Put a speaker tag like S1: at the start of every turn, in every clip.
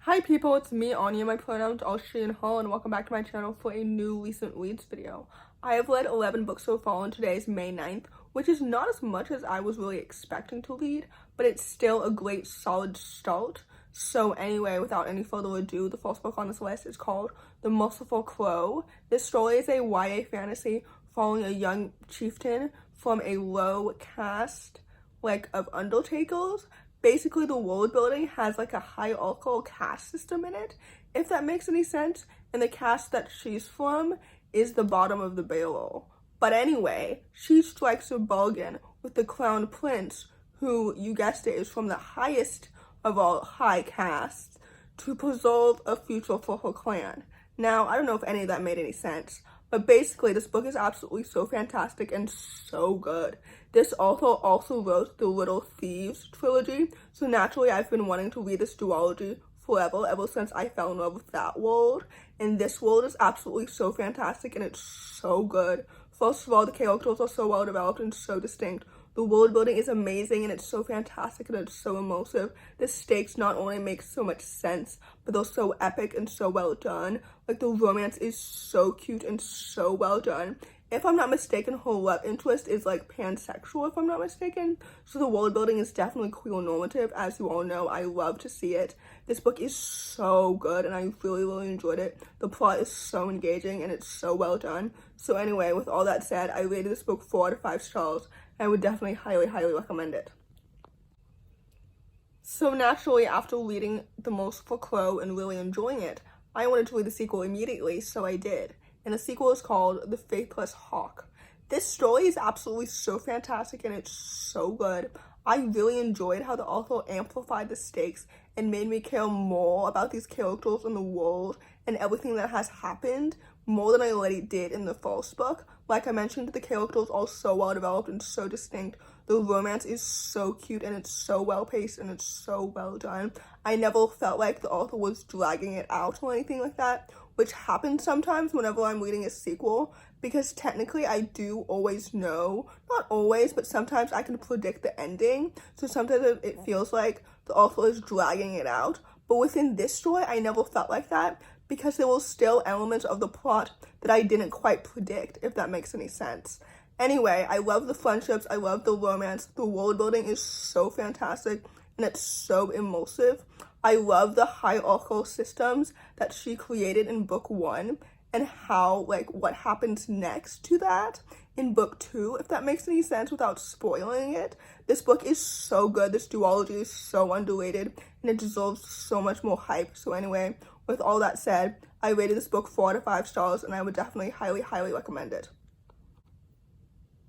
S1: Hi people, it's me, Anja. My pronouns are she and her, and welcome back to my channel for a new recent reads video. I have read 11 books so far, and today is May 9th, which is not as much as I was really expecting to read, but it's still a great solid start. So anyway, without any further ado, the first book on this list is called The Merciful Crow. This story is a YA fantasy following a young chieftain from a low caste, of undertakers. Basically, the world building has a hierarchical caste system in it, if that makes any sense, and the caste that she's from is the bottom of the barrel. But anyway, she strikes a bargain with the crown prince, who, you guessed it, is from the highest of all high castes, to preserve a future for her clan. Now, I don't know if any of that made any sense, but basically, this book is absolutely so fantastic and so good. This author also wrote the Little Thieves trilogy, so naturally I've been wanting to read this duology forever, ever since I fell in love with that world. And this world is absolutely so fantastic and it's so good. First of all, the characters are so well developed and so distinct. The world building is amazing and it's so fantastic and it's so immersive. The stakes not only make so much sense, but they're so epic and so well done. The romance is so cute and so well done. If I'm not mistaken, her love interest is pansexual, if I'm not mistaken. So the world building is definitely queer normative. As you all know, I love to see it. This book is so good and I really enjoyed it. The plot is so engaging and it's so well done. So anyway, with all that said, I rated this book 4 out of 5 stars. I would definitely highly recommend it. So naturally, after reading The Merciful Crow and really enjoying it, I wanted to read the sequel immediately, so I did. And the sequel is called The Faithless Hawk. This story is absolutely so fantastic and it's so good. I really enjoyed how the author amplified the stakes and made me care more about these characters in the world and everything that has happened more than I already did in the first book. Like I mentioned, the characters are so well developed and so distinct. The romance is so cute and it's so well paced and it's so well done. I never felt like the author was dragging it out or anything like that, which happens sometimes whenever I'm reading a sequel, because technically I do always know, not always, but sometimes I can predict the ending. So sometimes it feels like the author is dragging it out. But within this story, I never felt like that, because there were still elements of the plot that I didn't quite predict, if that makes any sense. Anyway, I love the friendships, I love the romance, the world building is so fantastic, and it's so immersive. I love the hierarchical systems that she created in book 1, and how, what happens next to that in book 2, if that makes any sense without spoiling it. This book is so good, this duology is so underrated, and it deserves so much more hype. So anyway, with all that said, I rated this book 4 out of 5 stars, and I would definitely highly recommend it.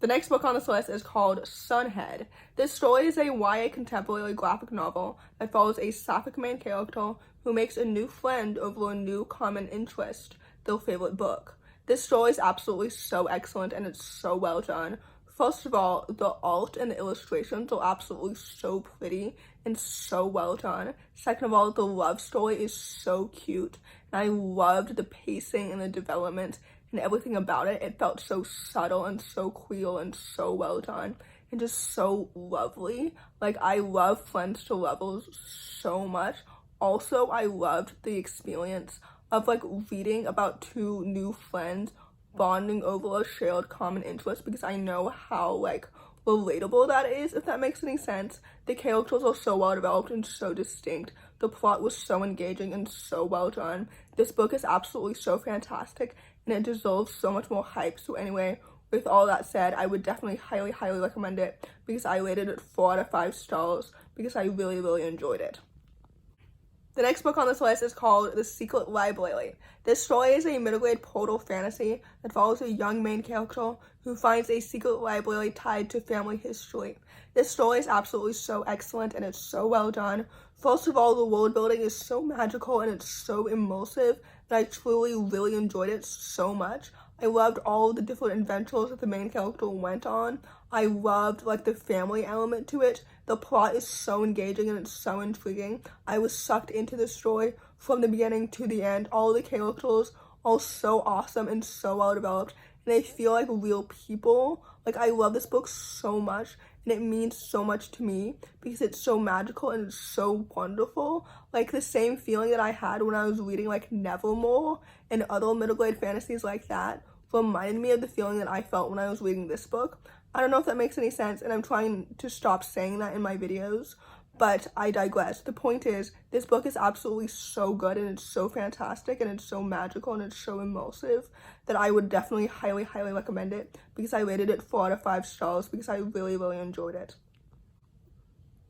S1: The next book on this list is called Sunhead. This story is a YA contemporary graphic novel that follows a sapphic main character who makes a new friend over a new common interest, their favorite book. This story is absolutely so excellent and it's so well done. First of all, the art and the illustrations are absolutely so pretty and so well done. Second of all, the love story is so cute, and I loved the pacing and the development and everything about it. It felt so subtle and so queer and so well done and just so lovely. I love friends to lovers so much. Also, I loved the experience of reading about two new friends bonding over a shared common interest, because I know how relatable that is, if that makes any sense. The characters are so well developed and so distinct. The plot was so engaging and so well done. This book is absolutely so fantastic and it deserves so much more hype. So anyway, with all that said, I would definitely highly recommend it, because I rated it 4 out of 5 stars because I really enjoyed it. The next book on this list is called The Secret Library. This story is a middle-grade portal fantasy that follows a young main character who finds a secret library tied to family history. This story is absolutely so excellent and it's so well done. First of all, the world building is so magical and it's so immersive that I truly really enjoyed it so much. I loved all the different adventures that the main character went on. I loved the family element to it. The plot is so engaging and it's so intriguing. I was sucked into the story from the beginning to the end. All the characters are so awesome and so well developed, and they feel like real people. I love this book so much, and it means so much to me because it's so magical and it's so wonderful. Like the same feeling that I had when I was reading like Nevermore and other middle grade fantasies like that reminded me of the feeling that I felt when I was reading this book. I don't know if that makes any sense, and I'm trying to stop saying that in my videos, but I digress. The point is, this book is absolutely so good, and it's so fantastic, and it's so magical, and it's so immersive that I would definitely highly, highly recommend it because I rated it 4 out of 5 stars because I really, really enjoyed it.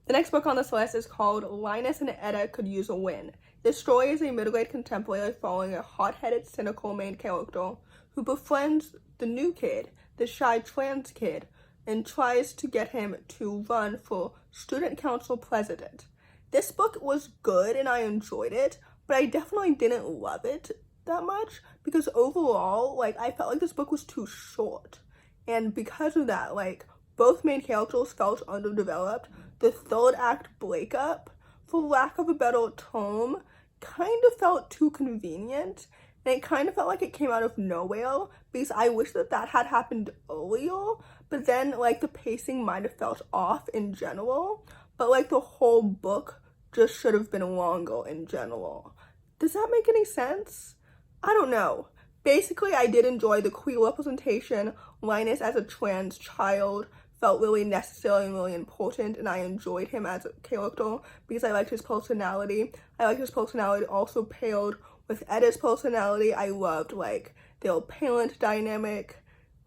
S1: The next book on this list is called Linus and Etta Could Use a Win. This story is a middle grade contemporary following a hot-headed, cynical main character who befriends the new kid, the shy trans kid, and tries to get him to run for student council president. This book was good and I enjoyed it, but I definitely didn't love it that much because overall, like, I felt like this book was too short. And because of that, like, both main characters felt underdeveloped. The third act breakup, for lack of a better term, kind of felt too convenient. And it kind of felt like it came out of nowhere because I wish that had happened earlier, but then like the pacing might have felt off in general, but like the whole book just should have been longer in general. Does that make any sense? I don't know. Basically, I did enjoy the queer representation. Linus as a trans child felt really necessary and really important, and I enjoyed him as a character because I liked his personality. I liked his personality also paired with Etta's personality. I loved like their parent dynamic,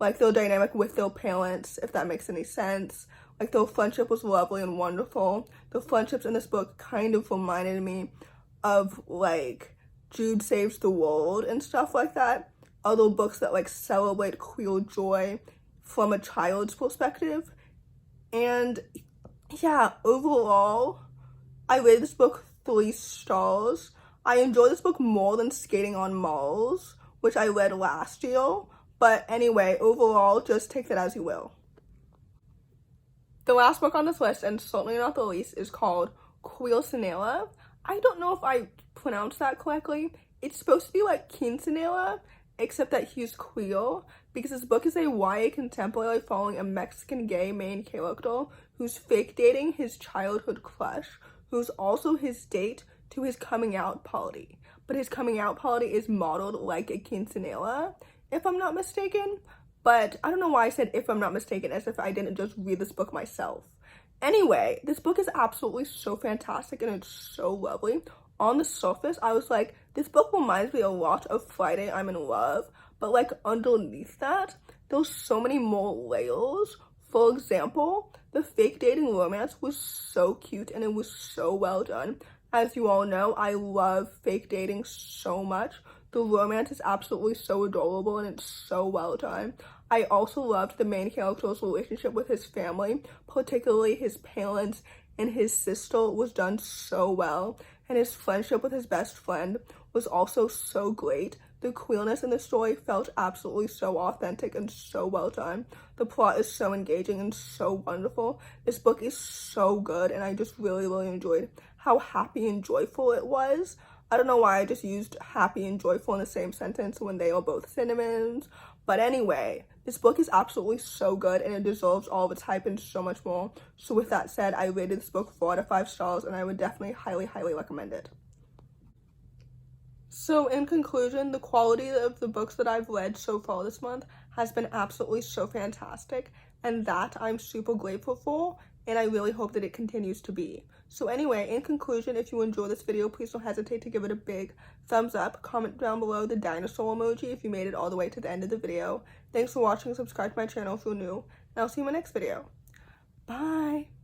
S1: like their dynamic with their parents, if that makes any sense. Like their friendship was lovely and wonderful. The friendships in this book kind of reminded me of like Jude Saves the World and stuff like that. Other books that like celebrate queer joy from a child's perspective. And yeah, overall, I rated this book 3 stars. I enjoyed this book more than Skating on Mars, which I read last year. But anyway, overall, just take that as you will. The last book on this list, and certainly not the least, is called Queerceañera. I don't know if I pronounced that correctly. It's supposed to be like Quinceañera, except that he's queer, because this book is a YA contemporary following a Mexican gay main character who's fake dating his childhood crush, who's also his date to his coming out party. But his coming out party is modeled like a quinceañera, if I'm not mistaken. But I don't know why I said if I'm not mistaken, as if I didn't just read this book myself. Anyway, this book is absolutely so fantastic and it's so lovely. On the surface, I was like, this book reminds me a lot of Friday, I'm in Love. But like underneath that, there's so many more layers. For example, the fake dating romance was so cute and it was so well done. As you all know, I love fake dating so much. The romance is absolutely so adorable and it's so well done. I also loved the main character's relationship with his family, particularly his parents and his sister was done so well. And his friendship with his best friend was also so great. The queerness in the story felt absolutely so authentic and so well done. The plot is so engaging and so wonderful. This book is so good and I just really, really enjoyed how happy and joyful it was. I don't know why I just used happy and joyful in the same sentence when they are both synonyms. But anyway, this book is absolutely so good and it deserves all of its hype and so much more. So with that said, I rated this book 4 out of 5 stars and I would definitely highly, highly recommend it. So in conclusion, the quality of the books that I've read so far this month has been absolutely so fantastic, and that I'm super grateful for, and I really hope that it continues to be. So anyway, in conclusion, if you enjoy this video, please don't hesitate to give it a big thumbs up. Comment down below the dinosaur emoji if you made it all the way to the end of the video. Thanks for watching. Subscribe to my channel if you're new, and I'll see you in my next video. Bye!